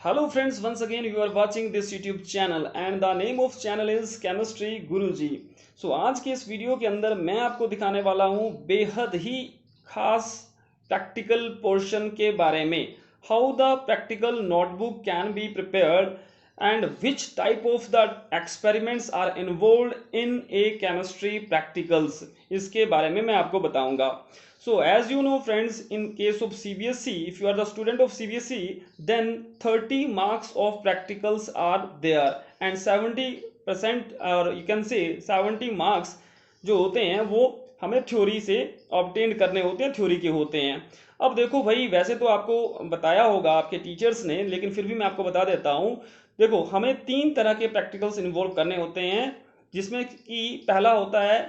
Hello friends, once again you are watching this YouTube channel and the name of channel is Chemistry Guruji। So आज के इस video के अंदर मैं आपको दिखाने वाला हूँ बेहद ही खास प्रैक्टिकल पोर्शन के बारे में। How the practical notebook can be prepared and which type of the experiments are involved in a chemistry practicals, इसके बारे में मैं आपको बताऊंगा। So as you know friends, in case of CBSE, if you are the student of CBSE, then 30 marks of practicals are there and 70% or you can say 70 marks जो होते हैं वो हमें थ्योरी से ऑब्टेन करने होते हैं, थ्योरी के होते हैं। अब देखो भाई, वैसे तो आपको बताया होगा आपके टीचर्स ने, लेकिन फिर भी मैं आपको बता देता हूँ। देखो, हमें 3 तरह के प्रैक्टिकल्स इन्वॉल्व करने होते हैं, जिसमें कि पहला होता है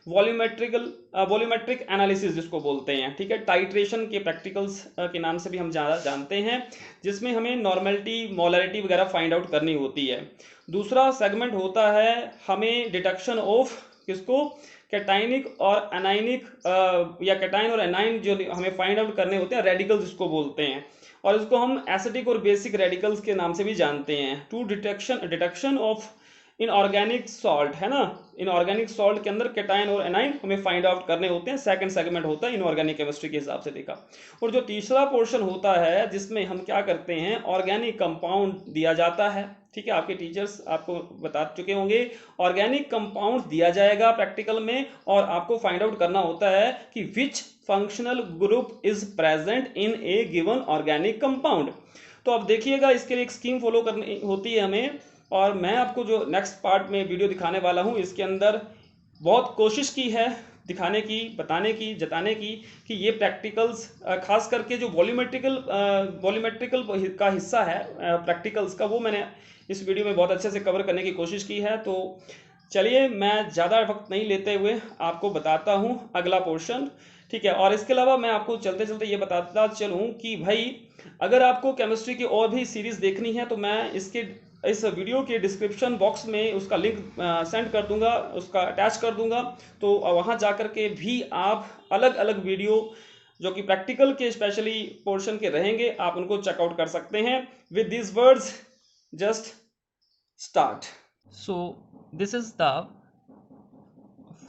वॉल्यूमेट्रिक एनालिसिस जिसको बोलते हैं, ठीक है। टाइट्रेशन के प्रैक्टिकल्स के नाम से भी हम ज़्यादा जानते हैं, जिसमें हमें नॉर्मेलिटी मोलैरिटी वगैरह फाइंड आउट करनी होती है। दूसरा सेगमेंट होता है हमें डिटेक्शन ऑफ किसको, कैटाइनिक और एनाइनिक या कैटाइन और एनाइन जो हमें फाइंड आउट करने होते हैं, रेडिकल्स जिसको बोलते हैं, और इसको हम एसिडिक और बेसिक रेडिकल्स के नाम से भी जानते हैं। To detection of inorganic salt, है ना। इनऑर्गेनिक सॉल्ट के अंदर कैटाइन और एनाइन हमें फाइंड आउट करने होते हैं। सेकंड सेगमेंट होता है इनऑर्गेनिक केमिस्ट्री के हिसाब से देखा। और जो तीसरा पोर्शन होता है, जिसमें हम क्या करते हैं, ऑर्गेनिक कंपाउंड दिया जाता है, ठीक है। आपके टीचर्स आपको बता चुके होंगे, ऑर्गेनिक कंपाउंड दिया जाएगा प्रैक्टिकल में, और आपको फाइंड आउट करना होता है कि विच functional group is present in A given organic compound. तो अब देखिएगा, इसके लिए एक स्कीम फॉलो करनी होती है हमें, और मैं आपको जो नेक्स्ट पार्ट में वीडियो दिखाने वाला हूं, इसके अंदर बहुत कोशिश की है दिखाने की, बताने की, जताने की कि ये प्रैक्टिकल्स खास करके जो वॉल्यूमेट्रिकल का हिस्सा है प्रैक्टिकल्स का, वो मैंने इस वीडियो में बहुत अच्छे से कवर करने की कोशिश की है। तो चलिए, मैं ज़्यादा वक्त नहीं लेते हुए आपको बताता हूँ अगला पोर्शन, ठीक है। और इसके अलावा मैं आपको चलते चलते ये बताता चलूँ कि भाई, अगर आपको केमिस्ट्री की और भी सीरीज़ देखनी है तो मैं इस वीडियो के डिस्क्रिप्शन बॉक्स में उसका लिंक सेंड कर दूंगा, उसका अटैच कर दूंगा। तो वहाँ जा कर के भी आप अलग अलग वीडियो जो कि प्रैक्टिकल के स्पेशली पोर्शन के रहेंगे, आप उनको चेकआउट कर सकते हैं। With this words, just start. So this is the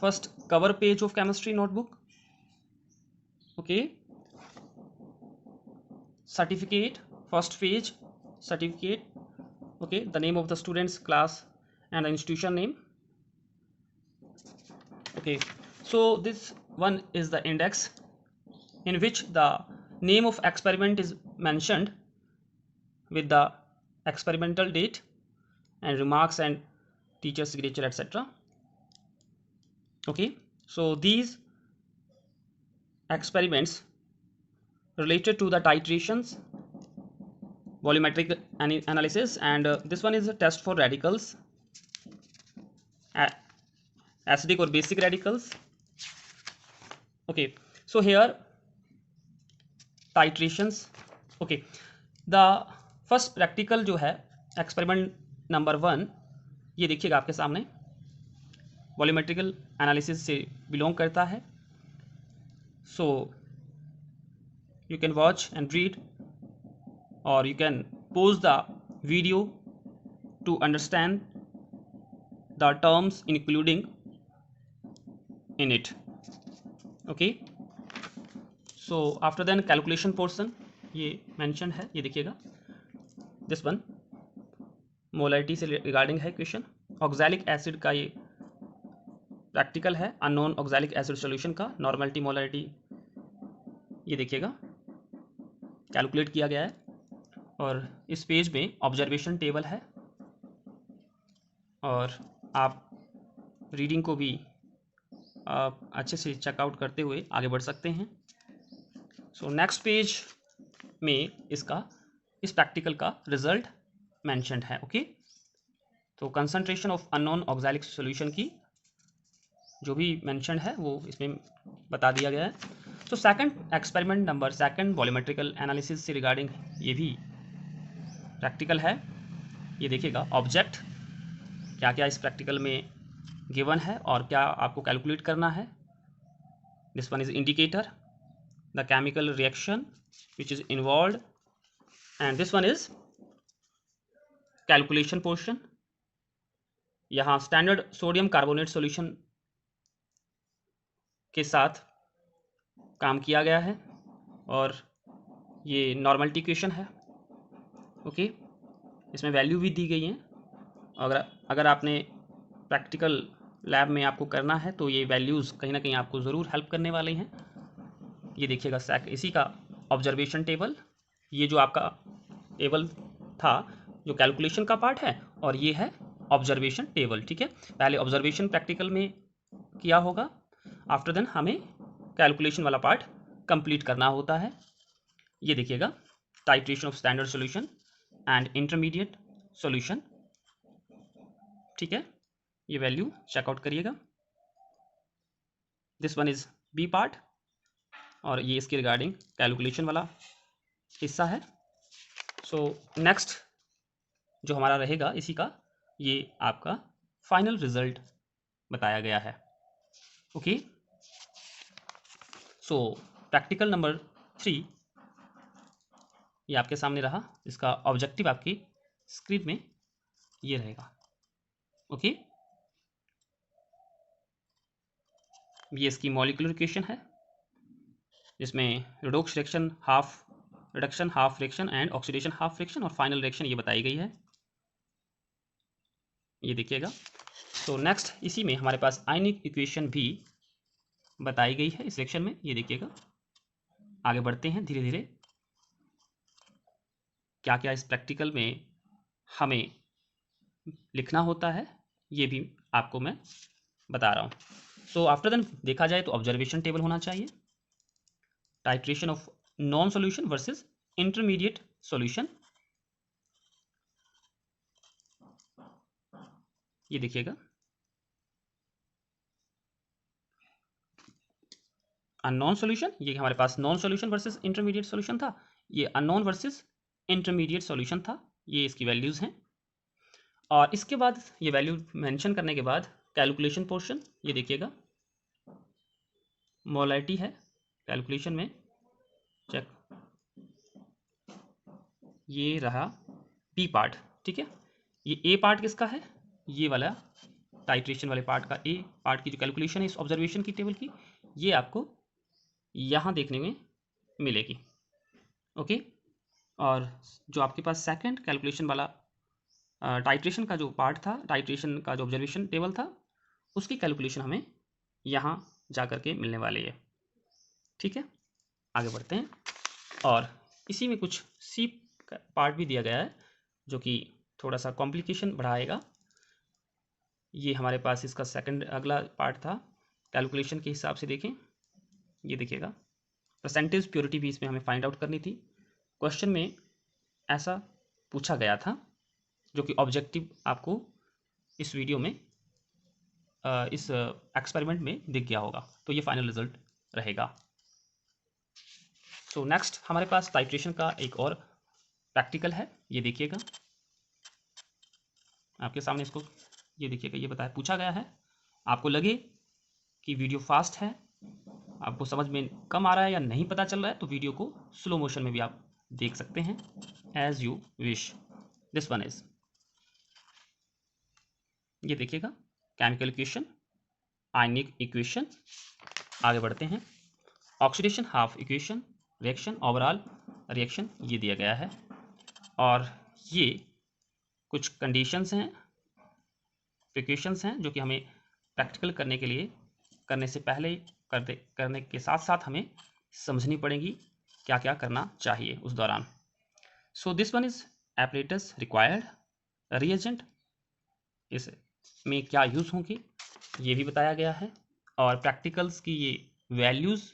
first cover page of chemistry notebook. Okay, certificate, first page, certificate, okay, the name of the student's class and the institution name. Okay, so this one is the index, in which the name of experiment is mentioned with the experimental date and remarks and teacher signature, etc. Okay, so these experiments related to the titrations, volumetric analysis, and this one is a test for radicals, acidic or basic radicals. Okay, so here titrations. Okay, the first practical जो है experiment number 1, ये देखिएगा आपके सामने, वॉल्यूमेट्रिकल analysis से belong करता है। So you can watch and read, और you can pause the video to understand the terms including in it. Okay, so after then calculation portion ये mentioned है, ये देखिएगा। this one मोलैरिटी से रिगार्डिंग है क्वेश्चन। ऑक्सैलिक एसिड का ये practical है, अननोन ऑक्सैलिक एसिड सॉल्यूशन का नॉर्मेलिटी मोलैरिटी, ये देखिएगा कैलकुलेट किया गया है। और इस पेज में ऑब्जर्वेशन टेबल है, और आप रीडिंग को भी अच्छे से चेकआउट करते हुए आगे बढ़ सकते हैं। सो नेक्स्ट पेज में इस प्रैक्टिकल का रिजल्ट मेंशन्ड है। ओके, तो concentration of unknown oxalic solution की जो भी मेंशन्ड है वो इसमें बता दिया गया है। तो second experiment number second volumetrical analysis से रिगार्डिंग ये भी प्रैक्टिकल है। ये देखिएगा ऑब्जेक्ट क्या क्या इस प्रैक्टिकल में गिवन है और क्या आपको कैलकुलेट करना है। This one is indicator, the chemical reaction which is involve, and this one is calculation portion, यहाँ स्टैंडर्ड सोडियम कार्बोनेट सॉल्यूशन के साथ काम किया गया है और ये नॉर्मलिटी इक्वेशन है। ओके, इसमें वैल्यू भी दी गई हैं। अगर आपने प्रैक्टिकल लैब में आपको करना है तो ये वैल्यूज़ कहीं ना कहीं आपको ज़रूर हेल्प करने वाली हैं। ये देखिएगा इसी का ऑब्जर्वेशन टेबल, ये जो आपका टेबल था जो कैलकुलेशन का पार्ट है, और ये है ऑब्जर्वेशन टेबल। ठीक है, पहले ऑब्जर्वेशन प्रैक्टिकल में किया होगा, आफ्टर देन हमें कैलकुलेशन वाला पार्ट कंप्लीट करना होता है। ये देखिएगा titration of standard solution and intermediate solution. ठीक है, ये वैल्यू चेकआउट करिएगा। This one is B part और ये इसके रिगार्डिंग कैलकुलेशन वाला हिस्सा है। सो नेक्स्ट जो हमारा रहेगा इसी का, ये आपका फाइनल रिजल्ट बताया गया है। ओके, सो प्रैक्टिकल नंबर 3 ये आपके सामने रहा। इसका ऑब्जेक्टिव आपकी स्क्रीन में ये रहेगा। ओके, ये इसकी मॉलिक्यूलर इक्वेशन है जिसमें redox reaction half reaction and oxidation half reaction और फाइनल रिएक्शन ये बताई गई है। ये देखिएगा। तो नेक्स्ट इसी में हमारे पास आयनिक इक्वेशन भी बताई गई है इस सेक्शन में। ये देखिएगा, आगे बढ़ते हैं धीरे धीरे। क्या क्या इस प्रैक्टिकल में हमें लिखना होता है ये भी आपको मैं बता रहा हूँ। सो आफ्टर देन देखा जाए तो ऑब्जर्वेशन टेबल होना चाहिए, titration of known solution versus intermediate solution. ये देखिएगा, अननोन सॉल्यूशन, ये हमारे पास known solution versus intermediate solution था, ये अननोन वर्सेस इंटरमीडिएट सॉल्यूशन था। ये इसकी वैल्यूज़ हैं और इसके बाद ये वैल्यू मेंशन करने के बाद कैलकुलेशन पोर्शन, ये देखिएगा मोलैरिटी है कैलकुलेशन में, चेक, ये रहा बी पार्ट। ठीक है, ये ए पार्ट किसका है, ये वाला टाइट्रेशन वाले पार्ट का ए पार्ट की जो कैलकुलेशन है इस ऑब्जर्वेशन की टेबल की, ये आपको यहाँ देखने में मिलेगी। ओके, और जो आपके पास सेकंड कैलकुलेशन वाला टाइट्रेशन का जो पार्ट था, टाइट्रेशन का जो ऑब्जर्वेशन टेबल था, उसकी कैलकुलेशन हमें यहाँ जा कर के मिलने वाली है। ठीक है, आगे बढ़ते हैं। और इसी में कुछ सी पार्ट भी दिया गया है जो कि थोड़ा सा कॉम्प्लिकेशन बढ़ाएगा। ये हमारे पास इसका सेकंड अगला पार्ट था कैलकुलेशन के हिसाब से। देखें, ये देखिएगा परसेंटेज प्योरिटी भी इसमें हमें फाइंड आउट करनी थी। क्वेश्चन में ऐसा पूछा गया था जो कि ऑब्जेक्टिव आपको इस वीडियो में इस एक्सपेरिमेंट में दिख गया होगा। तो ये फाइनल रिजल्ट रहेगा। सो नेक्स्ट हमारे पास टाइट्रेशन का एक और प्रैक्टिकल है। ये देखिएगा आपके सामने, इसको ये देखिएगा, ये बताया पूछा गया है। आपको लगे कि वीडियो फास्ट है, आपको समझ में कम आ रहा है या नहीं पता चल रहा है, तो वीडियो को स्लो मोशन में भी आप देख सकते हैं, as you wish. This one is, ये देखिएगा केमिकल इक्वेशन, आयनिक इक्वेशन। आगे बढ़ते हैं, oxidation half equation, reaction, overall reaction ये दिया गया है। और ये कुछ कंडीशंस हैं, प्रिकॉशंस हैं जो कि हमें प्रैक्टिकल करने के लिए, करने से पहले, करने के साथ साथ हमें समझनी पड़ेगी क्या क्या करना चाहिए उस दौरान। सो this one is apparatus required, reagent इसमें क्या यूज़ होंगी ये भी बताया गया है, और प्रैक्टिकल्स की ये वैल्यूज़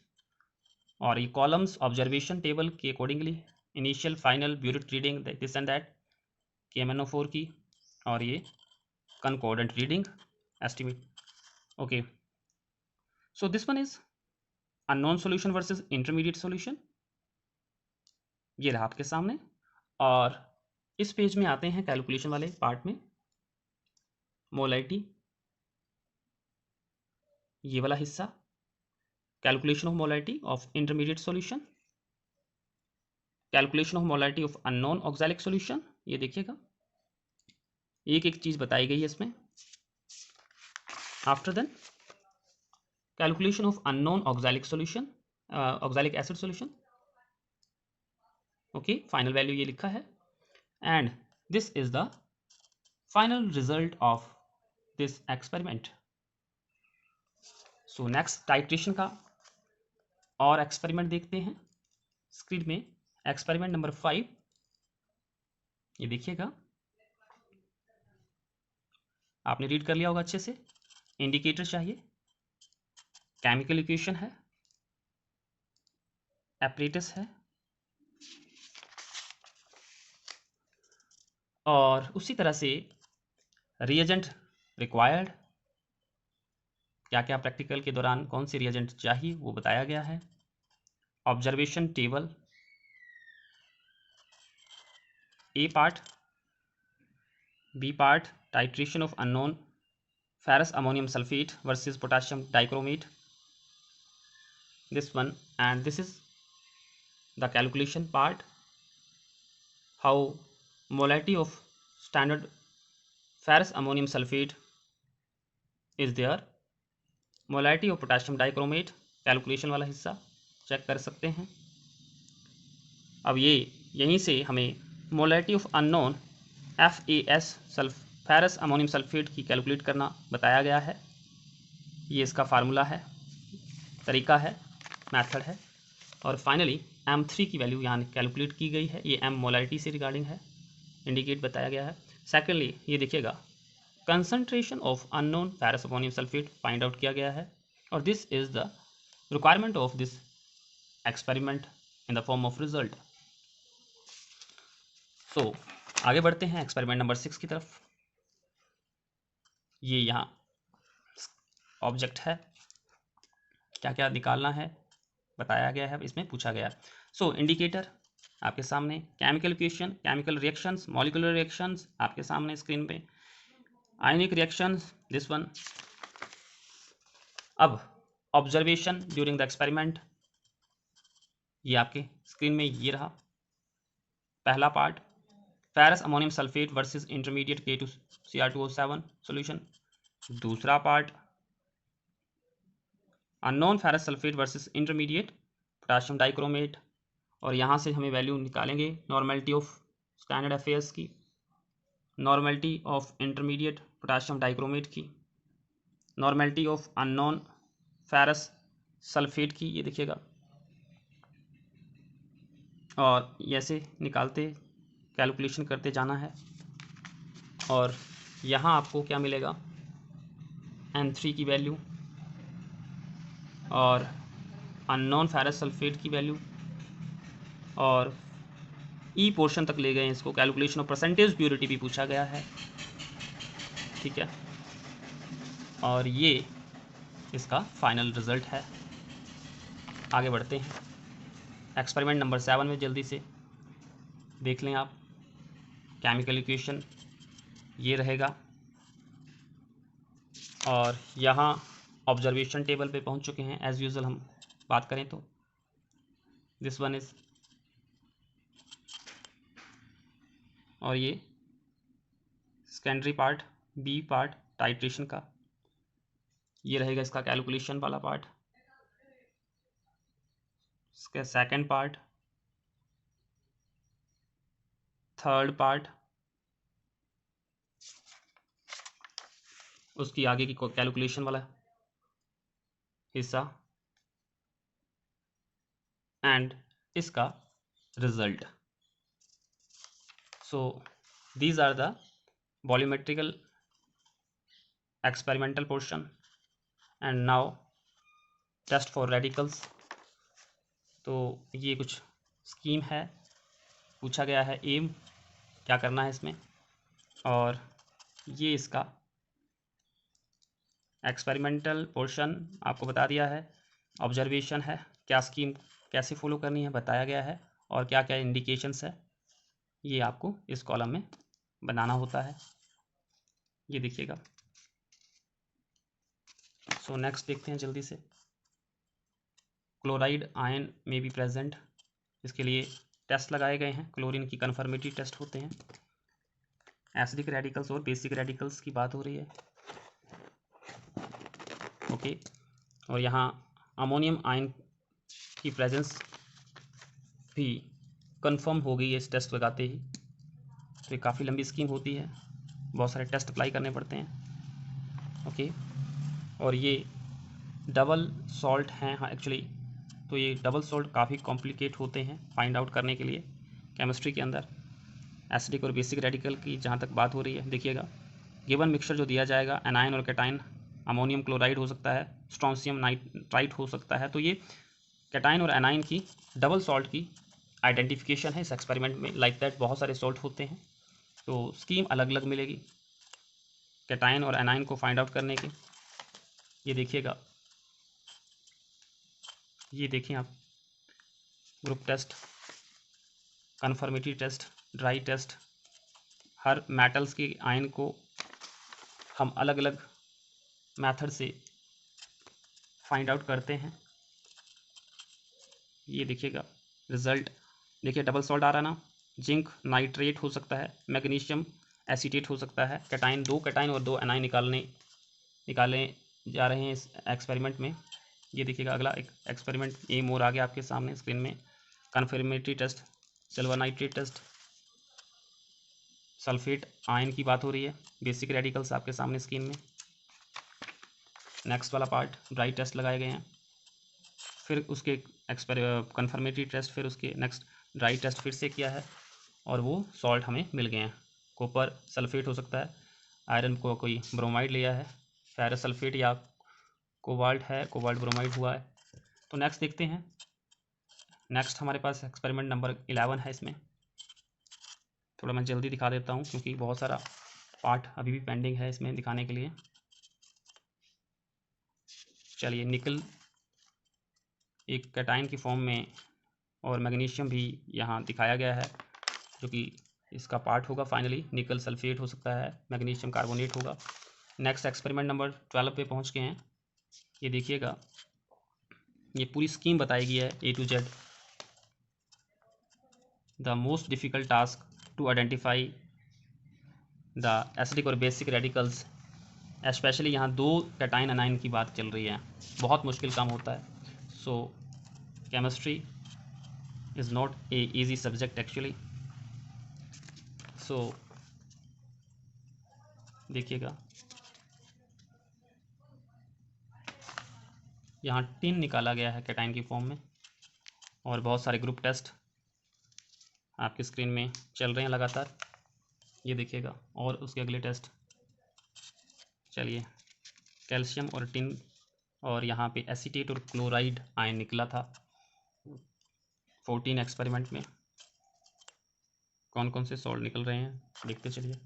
और ये कॉलम्स ऑब्जर्वेशन टेबल के accordingly, initial final burette reading this and that KMnO4 की, और ये concordant reading estimate. Okay, so this one is unknown solution versus intermediate solution, ये रहा आपके सामने। और इस पेज में आते हैं कैलकुलेशन वाले पार्ट में, मोलैरिटी ये वाला हिस्सा, calculation of molarity of intermediate solution, calculation of molarity of unknown oxalic solution, ये देखिएगा, एक एक चीज़ बताई गई है इसमें। After then calculation of unknown oxalic solution, oxalic acid solution. Okay, final value ये लिखा है and this is the final result of this experiment. So next titration का और एक्सपेरिमेंट देखते हैं स्क्रीन में। एक्सपेरिमेंट नंबर 5, ये देखिएगा, आपने रीड कर लिया होगा अच्छे से। इंडिकेटर चाहिए, केमिकल इक्वेशन है, एपरेटस है, और उसी तरह से रिएजेंट रिक्वायर्ड, क्या क्या प्रैक्टिकल के दौरान कौन सी रिएजेंट चाहिए वो बताया गया है। Observation table, A part, B part titration of unknown ferrous ammonium sulfate versus potassium dichromate, this one, and this is the calculation part, how molality of standard ferrous ammonium sulfate is there, molality of potassium dichromate calculation वाला हिस्सा check कर सकते हैं। अब ये यहीं से हमें molarity of unknown FAS ferrous ammonium sulphate की कैलकुलेट करना बताया गया है। ये इसका फार्मूला है, तरीका है, मेथड है। और फाइनली M3 की वैल्यू यहाँ कैलकुलेट की गई है, ये M मोलैरिटी से रिगार्डिंग है, इंडिकेट बताया गया है। सेकेंडली ये देखिएगा, concentration of unknown ferrous ammonium sulphate find out किया गया है, और this is the requirement of this experiment in the form of result. So आगे बढ़ते हैं एक्सपेरिमेंट नंबर 6 की तरफ। ये यहाँ ऑब्जेक्ट है, क्या क्या निकालना है बताया गया है, इसमें पूछा गया। सो इंडिकेटर आपके सामने, chemical equation, chemical reactions, molecular reactions आपके सामने स्क्रीन पे, आयनिक रिएक्शंस, दिस वन। अब ऑब्जर्वेशन ड्यूरिंग द एक्सपेरिमेंट, ये आपके स्क्रीन में ये रहा। पहला part, ferrous ammonium sulphate versus intermediate K2Cr2O7 solution. दूसरा part, unknown ferrous sulphate versus intermediate potassium dichromate, और यहाँ से हमें वैल्यू निकालेंगे नॉर्मेलिटी ऑफ स्टैंडर्ड FAS की, normality of intermediate potassium dichromate की, normality of unknown ferrous sulphate की, ये देखिएगा, और ऐसे निकालते कैलकुलेशन करते जाना है। और यहाँ आपको क्या मिलेगा, M3 की वैल्यू और अननोन फेरस सल्फेट की वैल्यू, और ई पोर्शन तक ले गए हैं इसको, कैलकुलेशन ऑफ परसेंटेज प्योरिटी भी पूछा गया है, ठीक है। और ये इसका फाइनल रिजल्ट है। आगे बढ़ते हैं एक्सपेरिमेंट नंबर 7 में, जल्दी से देख लें आप। केमिकल इक्वेशन ये रहेगा, और यहाँ ऑब्जर्वेशन टेबल पे पहुँच चुके हैं। एज़ यूजुअल हम बात करें तो दिस वन इज़, और ये secondary part, B part titration का, ये रहेगा इसका कैलकुलेशन वाला पार्ट। इसका सेकंड पार्ट, थर्ड पार्ट, उसकी आगे की कैलकुलेशन वाला हिस्सा, एंड इसका result. So these are the volumetrical experimental portion and now test for radicals. तो ये कुछ स्कीम है, पूछा गया है एम क्या करना है इसमें, और ये इसका एक्सपेरिमेंटल पोर्शन आपको बता दिया है। ऑब्जर्वेशन है, क्या स्कीम कैसे फॉलो करनी है बताया गया है, और क्या क्या इंडिकेशंस है ये आपको इस कॉलम में बनाना होता है, ये देखिएगा। सो नेक्स्ट देखते हैं जल्दी से। क्लोराइड आयन में भी प्रेजेंट, इसके लिए टेस्ट लगाए गए हैं, क्लोरीन की कन्फर्मेटरी टेस्ट होते हैं। एसिडिक रेडिकल्स और बेसिक रेडिकल्स की बात हो रही है। ओके, और यहाँ अमोनियम आयन की प्रेजेंस भी कंफर्म हो गई है इस टेस्ट लगाते ही। तो ये काफ़ी लंबी स्कीम होती है, बहुत सारे टेस्ट अप्लाई करने पड़ते हैं। ओके, और ये डबल सॉल्ट हैं। हाँ एक्चुअली तो ये डबल सॉल्ट काफ़ी कॉम्प्लिकेट होते हैं फाइंड आउट करने के लिए केमिस्ट्री के अंदर। एसिडिक और बेसिक रेडिकल की जहाँ तक बात हो रही है, देखिएगा गिवन मिक्सचर जो दिया जाएगा, एनाइन और कैटाइन, अमोनियम क्लोराइड हो सकता है, स्ट्रोंसियम नाइट्राइट हो सकता है। तो ये कैटाइन और एनाइन की डबल सॉल्ट की आइडेंटिफिकेशन है इस एक्सपेरिमेंट में। लाइक दैट बहुत सारे सॉल्ट होते हैं, तो स्कीम अलग अलग मिलेगी कैटाइन और एनाइन को फाइंड आउट करने की। ये देखिएगा, ये देखें आप, group test, conformity test, dry test, हर मेटल्स के आयन को हम अलग अलग मेथड से फाइंड आउट करते हैं। ये देखिएगा रिजल्ट, देखिए डबल सॉल्ट आ रहा ना, जिंक नाइट्रेट हो सकता है, मैग्नीशियम एसीटेट हो सकता है, कैटाइन, दो कैटाइन और दो एनाइन निकालने जा रहे हैं इस एक्सपेरिमेंट में। ये देखिएगा अगला एक एक्सपेरिमेंट एम और आ गया आपके सामने स्क्रीन में, confirmatory test, silver nitrate test, sulphate ion की बात हो रही है, बेसिक रेडिकल्स आपके सामने स्क्रीन में। नेक्स्ट वाला पार्ट ड्राई टेस्ट लगाए गए हैं, फिर उसके कन्फर्मेटरी टेस्ट, फिर उसके नेक्स्ट ड्राई टेस्ट फिर से किया है और वो सॉल्ट हमें मिल गए हैं। कॉपर सल्फेट हो सकता है, आयरन को कोई ब्रोमाइड लिया है, फेरस सल्फेट या कोबाल्ट है, कोबाल्ट ब्रोमाइड हुआ है। तो नेक्स्ट देखते हैं, नेक्स्ट हमारे पास एक्सपेरिमेंट नंबर 11 है। इसमें थोड़ा मैं जल्दी दिखा देता हूँ क्योंकि बहुत सारा पार्ट अभी भी पेंडिंग है इसमें दिखाने के लिए। चलिए, निकल एक कैटाइन की फॉर्म में और मैग्नीशियम भी यहाँ दिखाया गया है जो कि इसका पार्ट होगा फाइनली। निकल सल्फेट हो सकता है, मैग्नीशियम कार्बोनेट होगा। नेक्स्ट एक्सपेरिमेंट नंबर 12 पे पहुँच गए हैं। ये देखिएगा, ये पूरी स्कीम बताई गई है A to Z। The most difficult task to identify the acidic और बेसिक रेडिकल्स, स्पेशली यहाँ दो कैटाइन एनाइन की बात चल रही है, बहुत मुश्किल काम होता है। So chemistry is not a easy subject actually. So देखिएगा, यहाँ टिन निकाला गया है कैटाइन की फॉर्म में और बहुत सारे ग्रुप टेस्ट आपकी स्क्रीन में चल रहे हैं लगातार। ये देखिएगा, और उसके अगले टेस्ट, चलिए, कैल्शियम और टिन, और यहाँ पे एसीटेट और क्लोराइड आयन निकला था 14 एक्सपेरिमेंट में। कौन कौन से सॉल्ट निकल रहे हैं देखते चलिए।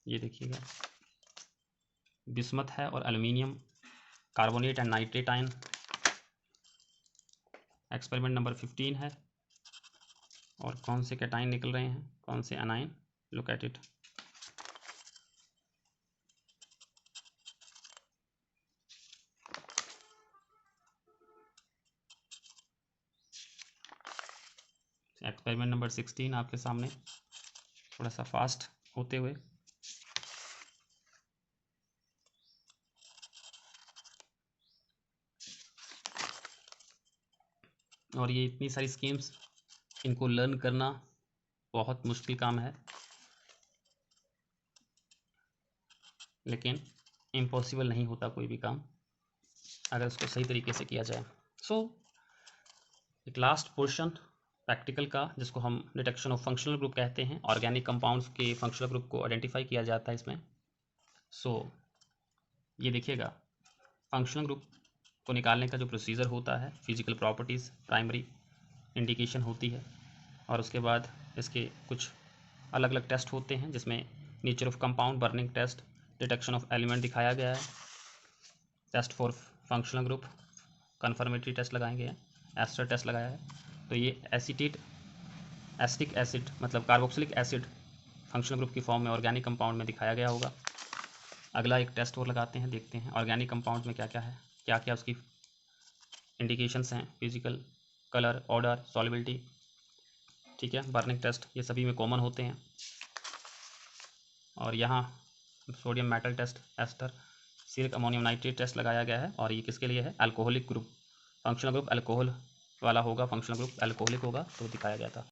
ये देखिएगा, बिस्मथ है और aluminium carbonate and nitrate ion. Experiment number 15 है, और कौन से कैटाइन निकल रहे हैं, कौन से A9, look at it. Experiment number 16 आपके सामने, थोड़ा सा फास्ट होते हुए। और ये इतनी सारी स्कीम्स, इनको लर्न करना बहुत मुश्किल काम है, लेकिन इम्पॉसिबल नहीं होता कोई भी काम अगर उसको सही तरीके से किया जाए। सो एक लास्ट पोर्शन प्रैक्टिकल का, जिसको हम डिटेक्शन ऑफ फंक्शनल ग्रुप कहते हैं। ऑर्गेनिक कंपाउंड्स के फंक्शनल ग्रुप को आइडेंटिफाई किया जाता है इसमें। सो ये देखिएगा, फंक्शनल ग्रुप को निकालने का जो प्रोसीजर होता है, फिजिकल प्रॉपर्टीज़ प्राइमरी इंडिकेशन होती है, और उसके बाद इसके कुछ अलग अलग टेस्ट होते हैं जिसमें nature of compound, burning test, detection of element दिखाया गया है, test for functional group, confirmatory test लगाए गए हैं, एस्टर टेस्ट लगाया है। तो ये एसिटेट, एसिटिक एसिड मतलब कार्बोक्सिलिक एसिड फंक्शनल ग्रुप की फॉर्म में ऑर्गेनिक कंपाउंड में दिखाया गया होगा। अगला एक टेस्ट और लगाते हैं, देखते हैं ऑर्गेनिक कंपाउंड में क्या क्या है, क्या क्या उसकी इंडिकेशंस हैं, फिजिकल, कलर, ऑर्डर, सॉल्युबिलिटी, ठीक है। बर्निंग टेस्ट ये सभी में कॉमन होते हैं। और यहाँ सोडियम मेटल टेस्ट, एस्टर सिलिक अमोनियम नाइट्रेट टेस्ट लगाया गया है, और ये किसके लिए है, alcoholic group, functional group alcohol वाला होगा, फंक्शनल ग्रुप अल्कोहलिक होगा, तो दिखाया गया था।